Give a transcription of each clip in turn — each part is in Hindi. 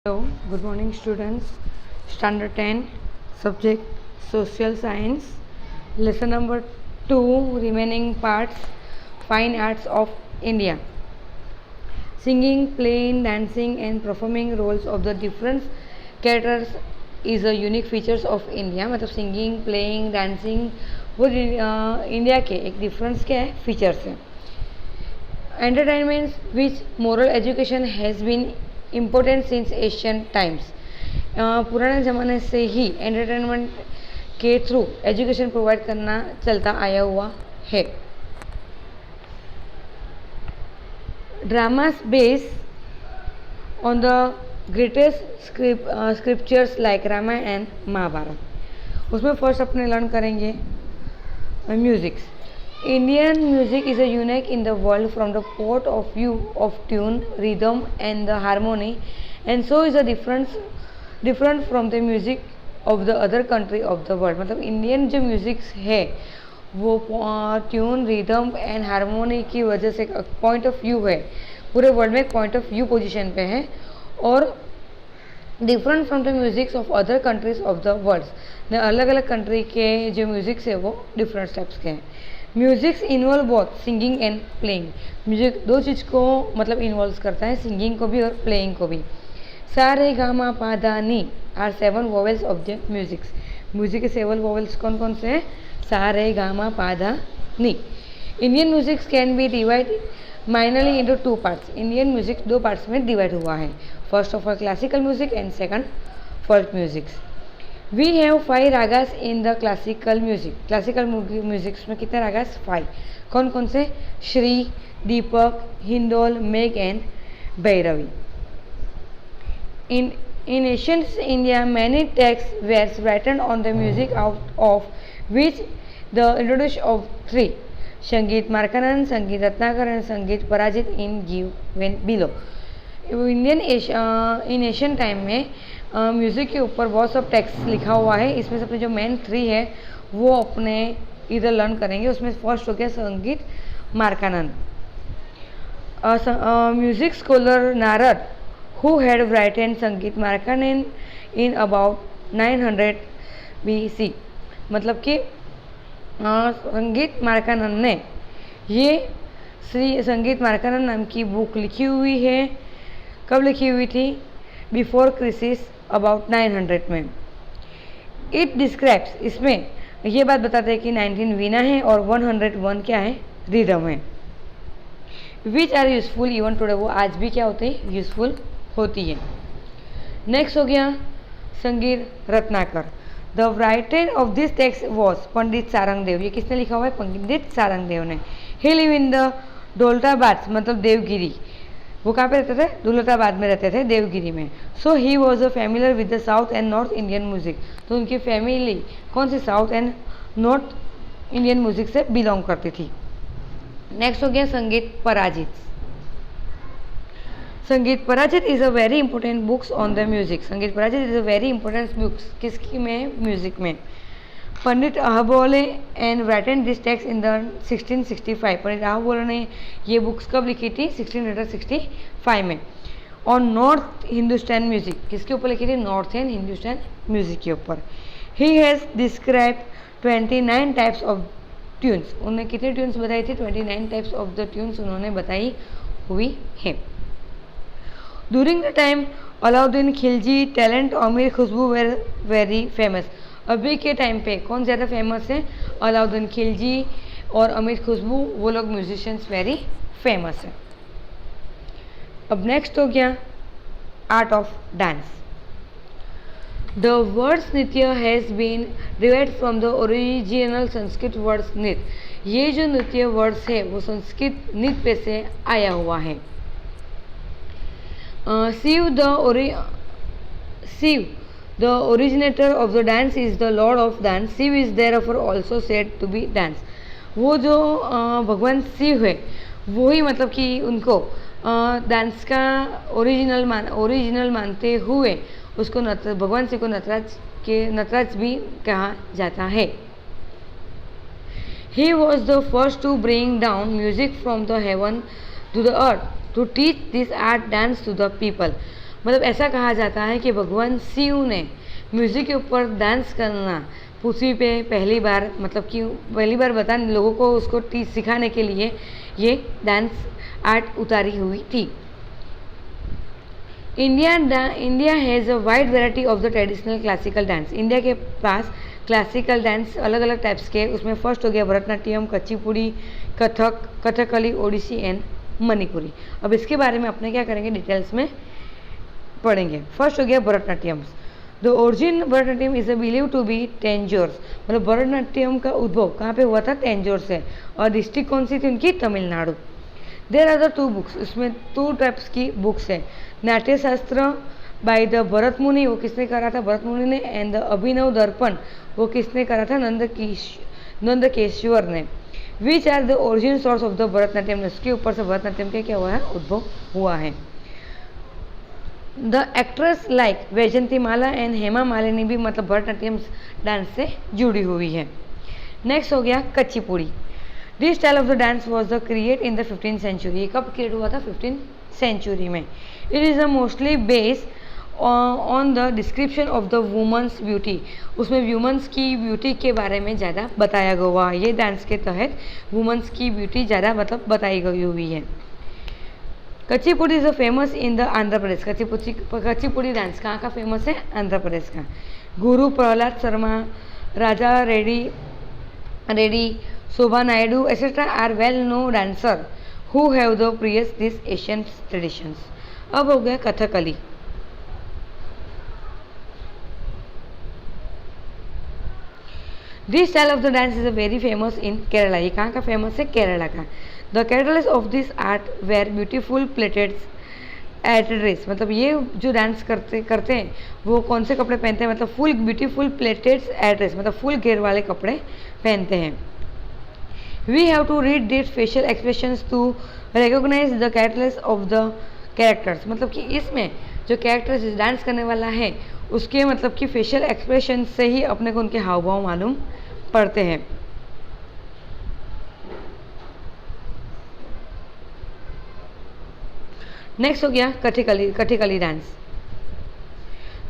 Hello, good morning students. Standard 10, subject Social Science, lesson number 2, remaining parts, Fine Arts of India. Singing, playing, dancing and performing roles of the different characters is a unique features of India. मतलब सिंगिंग, प्लेइंग, डांसिंग वो इंडिया के एक डिफरेंस क्या है, फीचर्स है. Entertainment which moral education has been important since ancient times. पुराने ज़माने से ही एंटरटेनमेंट के थ्रू एजुकेशन प्रोवाइड करना चलता आया हुआ है. Dramas base on the greatest scriptures like Ramayana and Mahabharata. उसमें फर्स्ट अपने लर्न करेंगे musics. Indian music is a unique in the world from the point of view of tune, rhythm and the harmony, and so is a different from the music of the other country of the world. मतलब इंडियन जो म्यूज़िक है वो ट्यून, रिदम एंड हारमोनी की वजह से पॉइंट ऑफ व्यू है, पूरे वर्ल्ड में पॉइंट ऑफ व्यू पोजीशन पे है और different from the musics of other countries of the world. अलग अलग कंट्री के जो म्यूजिक्स है वो डिफरेंट टाइप्स के हैं. Musics involve both singing and playing. Music दो चीज़ को मतलब इन्वॉल्व करता है, सिंगिंग को भी और प्लेइंग को भी. सा रे गा मा पा धा नी are 7 vowels of the musics. Music के 7 वोवेल्स कौन कौन से हैं? सा रे गा मा पा धा नी. Indian musics can be divide minorly into 2 parts. Indian music 2 parts में डिवाइड हुआ है. First of all classical music and second folk musics. We have 5 ragas in the classical music. Classical musics में कितने रागास? 5. कौन कौन से? श्री, दीपक, हिंदोल, मेघ and Bhairavi. In ancient India, many texts were written on the music out of which the introduction of 3 संगीत मार्कानंद, संगीत रत्नाकर and संगीत पराजित in given below. Indian in Asian time में म्यूज़िक के ऊपर बहुत सब टेक्स्ट लिखा हुआ है. इसमें से अपने जो मेन 3 है वो अपने इधर लर्न करेंगे. उसमें फर्स्ट हो गया Sangeet Makarand. Music scholar Narad who had written संगीत मार्कानंद in about 900 BC. मतलब कि संगीत मार्कानंद ने ये श्री संगीत मार्कानंद नाम की बुक लिखी हुई है. कब लिखी हुई थी? बिफोर क्रिसिस अबाउट 900 में. इट डिस्क्राइब्स, इसमें ये बात बताते हैं कि 19 वीणा है और 101 क्या है? रिदम है. Which are useful even today. वो आज भी क्या होते हैं? यूजफुल होती है. नेक्स्ट हो गया Sangeet Ratnakar. The writer of this text was Pandit Sarangdev. ये किसने लिखा हुआ है? पंडित सारंगदेव ने. He live in the Daulatabad, मतलब देवगिरी. वो कहाँ पे रहते थे? दौलताबाद में रहते थे, देवगिरी में. So he was a familiar with the south and north Indian music. तो उनकी फैमिली कौन सी? South and north Indian music से बिलोंग करती थी. नेक्स्ट हो गया Sangeet Parijat. Sangeet Parijat is a very important books on the music. Sangeet Parijat is a very important books किसकी में? म्यूजिक में. Pandit Ahobal and written this text in the 1665. Pandit Ahobal ने ये बुक्स कब लिखी थी? 1665 में. और नॉर्थ हिंदुस्तान म्यूजिक किसके ऊपर लिखी थी? नॉर्थ एंड हिंदुस्तान म्यूजिक के ऊपर. He has describe 29 types of tunes. उन्होंने कितनी ट्यून्स बताई थी? 29 टाइप्स ऑफ द ट्यून्स उन्होंने बताई हुई है. During the time Alauddin Khilji, talent अमीर खुशबू वेर वेरी फेमस. अभी के टाइम पे कौन ज़्यादा फेमस है? अलाउद्दीन खिलजी और अमीर खुशबू, वो लोग म्यूजिशियंस वेरी फेमस है. अब नेक्स्ट हो गया art of dance. The words nritya has been derived from the original Sanskrit words nritya. ये जो नृत्य वर्ड्स है वो संस्कृत नृत्य से आया हुआ है. Shiv the originator of the dance is the lord of dance. Shiv is therefore also said to be dance. वो जो भगवान शिव है वो ही मतलब कि उनको डांस का ओरिजिनल मानते हुए उसको भगवान शिव को नटराज भी कहा जाता है. He was the first to bring down music from the heaven to the earth to teach this art dance to the people. मतलब ऐसा कहा जाता है कि भगवान शिव ने म्यूज़िक के ऊपर डांस करना पृथ्वी पे पहली बार, मतलब कि पहली बार बताने लोगों को उसको सिखाने के लिए ये डांस आर्ट उतारी हुई थी। India has a wide variety of the traditional classical dance. India के पास क्लासिकल डांस अलग अलग टाइप्स के, उसमें फर्स्ट हो गया भरतनाट्यम, कुचिपुड़ी, कथक, कथकली, ओडिसी एंड मणिपुरी। अब इसके बारे में अपने क्या करेंगे, डिटेल्स में पढ़ेंगे। फर्स्ट हो गया Bharatanatyam. The origin Bharatanatyam is believe to be Tanjore's, मतलब भरतनाट्यम का उद्भव कहाँ पे हुआ था, टेंजोर से, और डिस्ट्रिक्ट कौन सी थी उनकी, Tamil Nadu. There are the 2 books, इसमें 2 टाइप्स की बुक्स है। नाट्य शास्त्र बाय द भरत मुनि, वो किसने करा था, भरत मुनि ने, एंड द अभिनव दर्पण, वो किसने करा था, नंदकेश्वर ने। Which are the origin source of the Bharatanatyam, इसके ऊपर से भरतनाट्यम के क्या हुआ है, उद्भव हुआ है। The actress like Vyjayanthi Mala and Hema Malini भी मतलब भरतनाट्यम डांस से जुड़ी हुई है। नेक्स्ट हो गया Kuchipudi. This style of the dance was the create in the 15th century. कब क्रिएट हुआ था, 15th सेंचुरी में। It is a mostly based on the description of the women's beauty, उसमें वुमेंस की ब्यूटी के बारे में ज़्यादा बताया गया हुआ है। ये डांस के तहत वुमेंस की ब्यूटी ज़्यादा मतलब बताई गई हुई है। Kuchipudi is famous in the Andhra Pradesh. Kuchipudi dance कहाँ का फेमस है, आंध्र प्रदेश का। Guru Prahlad Sharma, Raja Reddy, Shobha Naidu etcetera are well know dancer who have the previous this Asian traditions. अब हो गया Kathakali. This style of the dance is a very famous in Kerala. ये कहाँ का फेमस है, केरला का। The characters of this art wear beautiful pleated dress, मतलब ये जो डांस करते हैं वो कौन से कपड़े पहनते हैं, मतलब फुल ब्यूटीफुल प्लेटेड एड्रेस, मतलब फुल घेर वाले कपड़े पहनते हैं। We have to read this facial expressions to recognize the characters of the characters, मतलब कि इसमें जो कैरेक्टर्स डांस करने वाला है उसके मतलब कि फेशियल एक्सप्रेशन से ही अपने को उनके हाव भाव मालूम पड़ते हैं। नेक्स्ट हो गया Kathakali dance.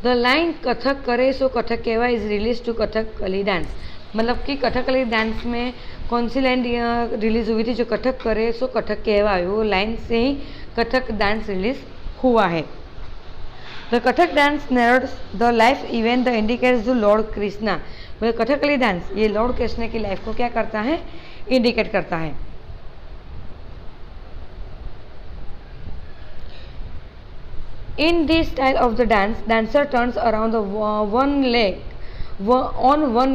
The line Kathak करे सो कथक कहवा is release to Kathakali dance, मतलब कि कथकली डांस में कौन सी लाइन रिलीज हुई थी, जो कथक करे सो कथक कहवा, वो लाइन से ही कथक डांस रिलीज हुआ है। The Kathak dance narrates the life event the indicates the Lord Krishna, मतलब कथकली डांस ये लॉर्ड कृष्ण की लाइफ को क्या करता है, इंडिकेट करता है। In this style of the dance, dancer turns around the one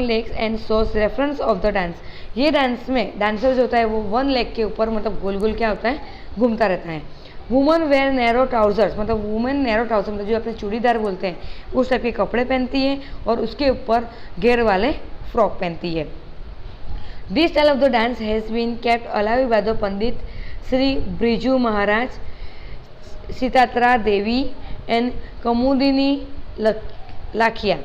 leg and shows reference of the dance। ये डांस में डांसर जो होता है वो वन लेग के ऊपर मतलब गोल गोल क्या होता है, घूमता रहता है। वुमन वेयर नैरो ट्राउजर्स, मतलब वुमेन नैरो ट्राउजर मतलब जो अपने चूड़ीदार बोलते हैं उस टाइप के कपड़े पहनती है और उसके ऊपर घेर वाले फ्रॉक पहनती है। This style of the dance has been kept alive by the Pandit Shri Birju Maharaj, Sitara Devi and Kumudini Lakhia.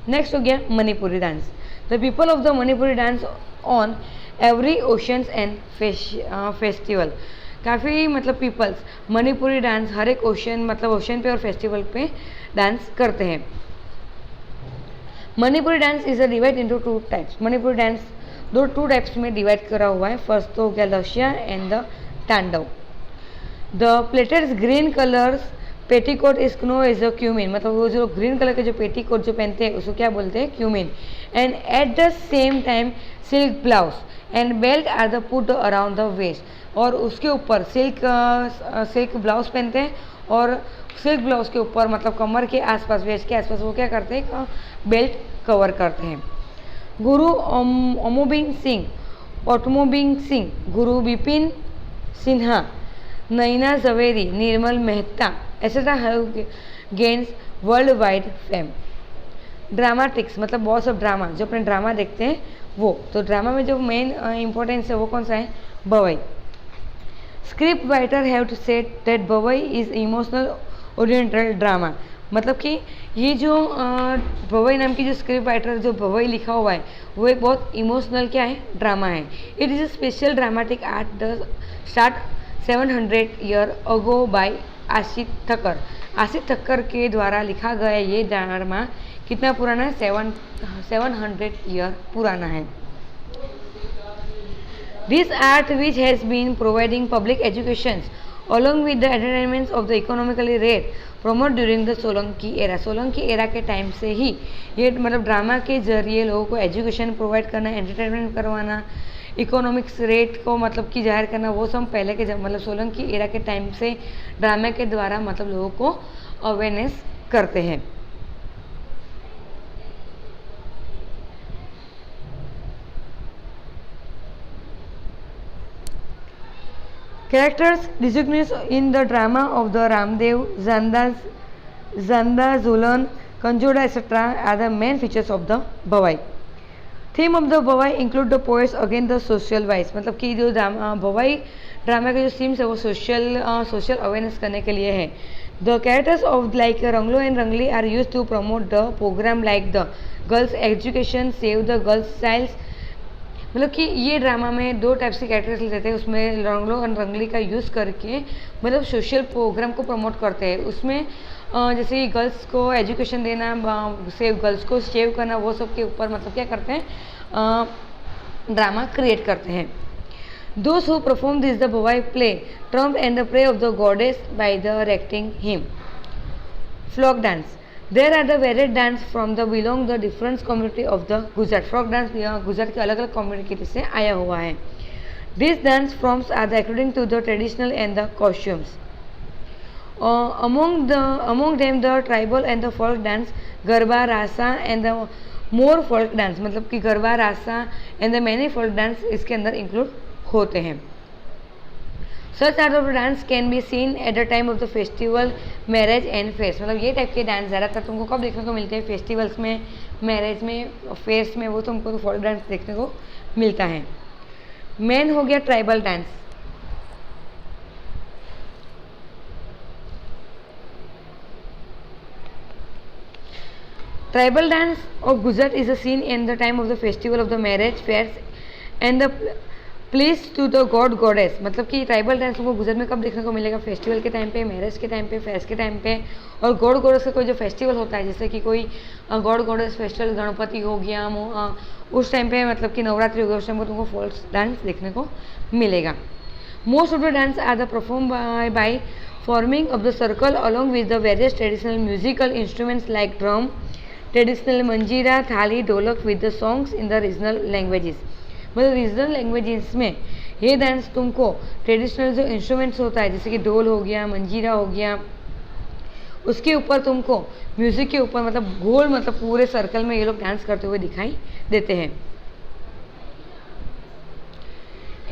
Next हो गया Manipuri dance. The people of the Manipuri dance on every occasions and festival. काफ़ी मतलब पीपल्स मणिपुरी डांस हर एक ओशन मतलब ओशन पे और फेस्टिवल पे डांस करते हैं। Manipuri dance is a divide into 2 types. Manipuri dance 2 types में डिवाइड करा हुआ है। फर्स्ट तो हो गया Lasya and the Tandav. The pleated green colours petticoat is known as a Kumin, मतलब वो जो ग्रीन कलर के जो पेटीकोट जो पहनते हैं उसको क्या बोलते हैं, Kumin. And at the same time silk blouse and belt are the put around the waist, और उसके ऊपर सिल्क ब्लाउज पहनते हैं और सिल्क ब्लाउज के ऊपर मतलब कमर के आसपास वेस्ट के आसपास वो क्या करते हैं, बेल्ट कवर करते हैं। गुरु Amubi Singh, Guru Bipin Sinha, Naina Jhaveri, Nirmal Mehta etcetera have gains world wide fame. Drama tricks मतलब बहुत सब ड्रामा जो अपने ड्रामा देखते हैं वो, तो ड्रामा में जो मेन इंपॉर्टेंस है वो कौन सा है, Bhavai. Script writer have to set that Bhavai is emotional oriented drama, मतलब कि ये जो बवई नाम की जो स्क्रिप्ट राइटर जो बवई लिखा हुआ है वो एक बहुत इमोशनल क्या है, ड्रामा है। It is a special dramatic art the start 700 year ago by Ashit Thakar. Asif Thakkar के द्वारा लिखा गया ये ड्रामा कितना पुराना है? 700 ईयर पुराना है। This art, which has been providing public education along with the entertainments of the economically rate promoted during the Solanki era, Solanki era के टाइम से ही ये मतलब ड्रामा के जरिए लोगों को एजुकेशन प्रोवाइड करना, एंटरटेनमेंट करवाना, इकोनॉमिक्स रेट को मतलब कि जाहिर करना, वो सब पहले के मतलब सोलंकी एरा के टाइम से ड्रामा के द्वारा मतलब लोगों को अवेयरनेस करते हैं। Characters designated in the drama of the Ramdev, Zanda, Zulan, Kanjoda, etc. are the main features of the Bhavai. Theme of the Bhavai include the poets against the social vice, मतलब कि जो भवाई ड्रामा के जो थीम्स है वो सोशल अवेयरनेस करने के लिए है। The characters of like Ranglo and Rangli are used to promote the program like the girls education, save the girls child, मतलब कि ये ड्रामा में दो टाइप्स के कैरेक्टर्स लेते हैं, उसमें रंगलो और रंगली का यूज़ करके मतलब सोशल प्रोग्राम को प्रमोट करते हैं। उसमें जैसे कि गर्ल्स को एजुकेशन देना, गर्ल्स को सेव करना, वो सब के ऊपर मतलब क्या करते हैं, ड्रामा क्रिएट करते हैं। Those who perform this the Bhavai play trump and the prey of the goddess by the erecting him. Folk dance. There are the varied dance from the belong the different community of the Gujarat. Folk dance Gujarat के अलग अलग कम्युनिटी से आया हुआ है। These dance forms are the according to the traditional and the costumes. Among them the tribal and the folk dance, Garba, Rasa and the more folk dance, मतलब कि गरबा, रासा and the many folk dance इसके अंदर include होते हैं। Such type of dance can be seen at the time of the festival, marriage and fairs. मतलब ये टाइप के डांस ज़्यादातर तुमको कब देखने को मिलते हैं? फेस्टिवल्स में, मैरिज में, फेयर्स में, वो तुमको तो फोक डांस देखने को मिलता है। मेन हो गया tribal dance. Tribal dance of Gujarat is a scene in the time of the festival of the marriage, fairs and the please to the god goddess, मतलब कि ट्राइबल डांस को गुजरात में कब देखने को मिलेगा? फेस्टिवल के टाइम पे, मैरिज के टाइम पे, फेस्ट के टाइम पे, और गॉड गॉडेस का कोई जो फेस्टिवल होता है, जैसे कि कोई गॉड गॉडेस फेस्टिवल गणपति हो गया, उस टाइम पे मतलब कि नवरात्रि हो गया, उस टाइम पर तुमको फोक डांस देखने को मिलेगा। Most of the dance are the perform by forming of the circle along with the various traditional musical instruments like drum, traditional manjira, thali, dholak with the songs in the regional languages. मतलब रीजनल लैंग्वेजेस में ये डांस तुमको ट्रेडिशनल जो इंस्ट्रूमेंट्स होता है, जैसे कि ढोल हो गया, मंजीरा हो गया, उसके ऊपर तुमको म्यूजिक के ऊपर मतलब गोल मतलब पूरे सर्कल में ये लोग डांस करते हुए दिखाई देते हैं।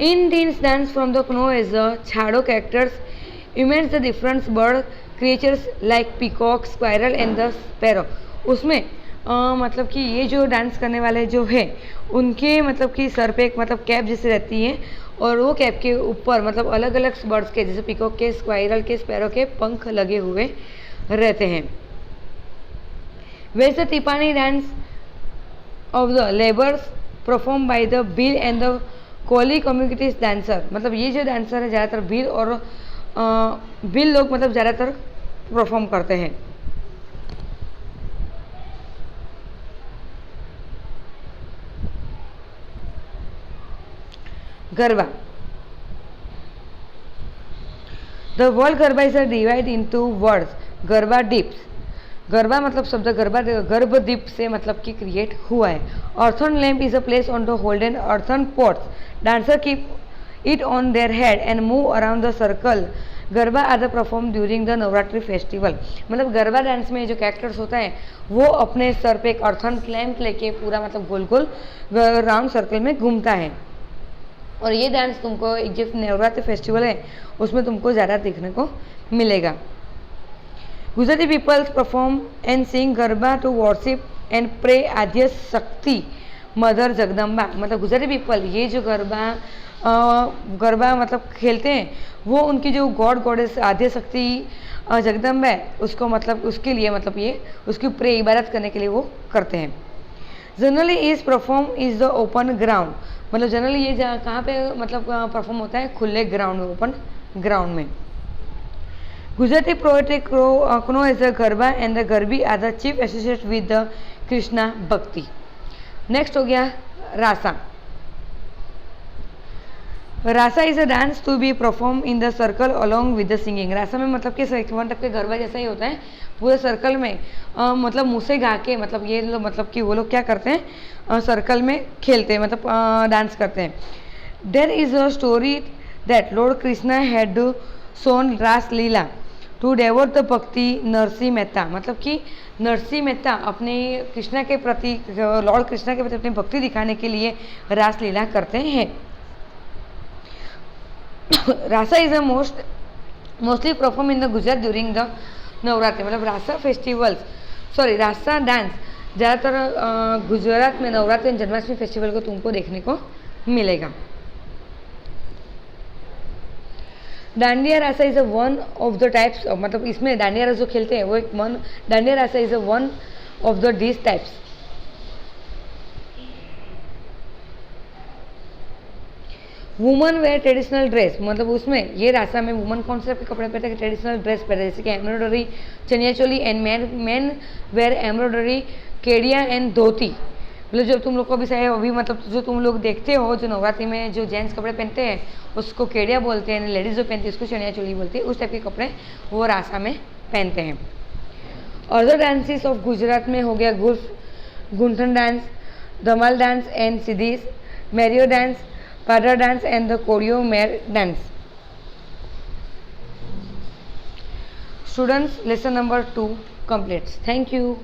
In this dance from the no age the shadow characters image the different bird creatures like peacock, squirrel and the sparrow. उसमें मतलब कि ये जो डांस करने वाले जो है उनके मतलब कि सर पे एक मतलब कैप जैसे रहती है, और वो कैप के ऊपर मतलब अलग अलग बर्ड्स के जैसे पीकॉक के, स्क्वायरल के, स्पैरो के पंख लगे हुए रहते हैं। वैसे Tippani dance of the labours perform by the Bhil and the Koli communities dancer, मतलब ये जो डांसर है ज़्यादातर भील और भील लोग मतलब ज़्यादातर परफॉर्म करते हैं। Garba. The world garba is divide into words garba dips. Garba मतलब शब्द गरबा गर्भ दीप से मतलब कि क्रिएट हुआ है। Earthen lamp is a place on the holed earthen pots. Dancer keep it on their head and move around the circle. Garba are the perform during the Navratri festival. मतलब गरबा डांस में जो कैरेक्टर्स होता है वो अपने सर पे एक अर्थन लैम्प लेके पूरा मतलब गोल गोल राउंड सर्कल में घूमता है, और ये डांस तुमको एक जो नवरात्रि फेस्टिवल है उसमें तुमको ज़्यादा देखने को मिलेगा। Gujarati peoples perform and sing Garba to worship and pray Adya Shakti mother Jagdamba. मतलब गुजराती पीपल ये जो गरबा मतलब खेलते हैं वो उनकी जो गॉड गॉडेस आद्य शक्ति जगदम्बा है उसको मतलब उसके लिए मतलब ये उसकी प्रे इबादत करने के लिए वो करते हैं। Generally is perform is the open ground. मतलब जनरली ये कहाँ पे मतलब परफॉर्म होता है? खुले ग्राउंड में, ओपन ग्राउंड में। Gujarati poetry known as the Garba and the Garbi are the chief associated with the Krishna Bhakti. Next हो गया Rasa. Rasa is a dance to be perform in the circle along with the singing. Rasa में मतलब कि वन टाइप के गरबा जैसा ही होता है, पूरे सर्कल में मतलब मुँह से गा के, मतलब ये लोग मतलब कि वो लोग क्या करते हैं सर्कल में खेलते हैं, मतलब डांस करते हैं. There is a story that lord Krishna had shown Raas Leela to devotee the भक्ति नरसिंह मेहता. मतलब कि नरसिंह मेहता अपने कृष्णा के प्रति, लॉर्ड कृष्णा के प्रति अपनी भक्ति दिखाने के लिए रासलीला करते हैं. Rasa is a mostly perform in the Gujarat during the Navratri. मतलब Rasa festivals, sorry Rasa dance ज़्यादातर गुजरात में नवरात्रि एंड जन्माष्टमी फेस्टिवल को तुमको देखने को मिलेगा. Dandiya Rasa is a one of the types, मतलब इसमें डांडिया रास जो खेलते हैं वो एक Dandiya Rasa is a one of the this types. Woman wear traditional dress, मतलब उसमें ये रासा में वुमन कौन से कपड़े पहनते हैं, ट्रेडिशनल ड्रेस पहनते हैं, जैसे कि embroidery chaniya choli and man wear embroidery kediya and dhoti. मतलब जो तुम लोग को अभी मतलब जो तुम लोग देखते हो जो नवरात्रि में जो जेंट्स कपड़े पहनते हैं उसको केडिया बोलते हैं, लेडीज़ जो पहनती है उसको चनिया चोली बोलती है. उस टाइप के कपड़े वो रासा में पहनते हैं. अदर डांसेस ऑफ गुजरात में हो गया Gunthan dance, Dhamal dance and Siddis, Mairo dance, Pada dance and the Korio Mer dance. Students, lesson number 2 completes. Thank you.